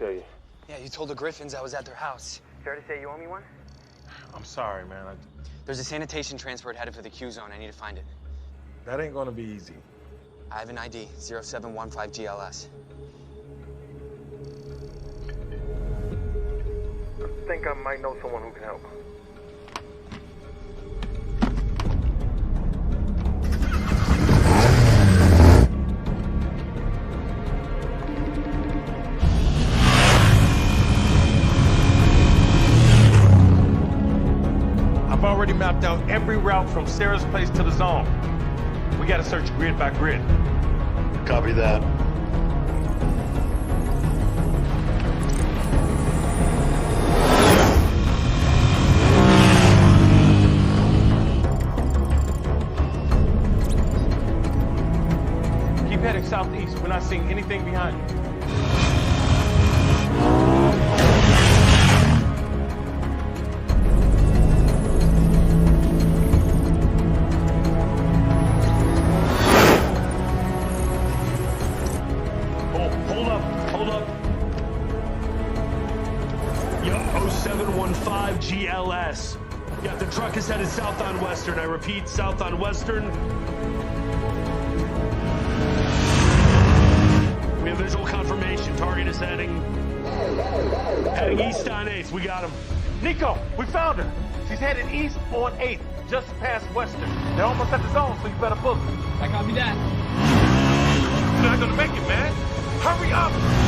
tell you? Yeah, you told the Griffins I was at their house. Fair to say you owe me one? I'm sorry, man. There's a sanitation transport headed for the Q zone. I need to find it. That ain't gonna be easy. I have an ID, 0715 GLS. I think I might know someone who can help. I've already mapped out every route from Sarah's place to the zone. We gotta search grid by grid. Copy that. Keep heading southeast. We're not seeing anything behind you. GLS. Yeah, the truck is headed south on Western. I repeat, south on Western. We have visual confirmation. Target is heading east on 8th. We got him. Nico, we found her. She's headed east on 8th, just past Western. They're almost at the zone, so you better book her. I copy that. You're not gonna make it, man. Hurry up!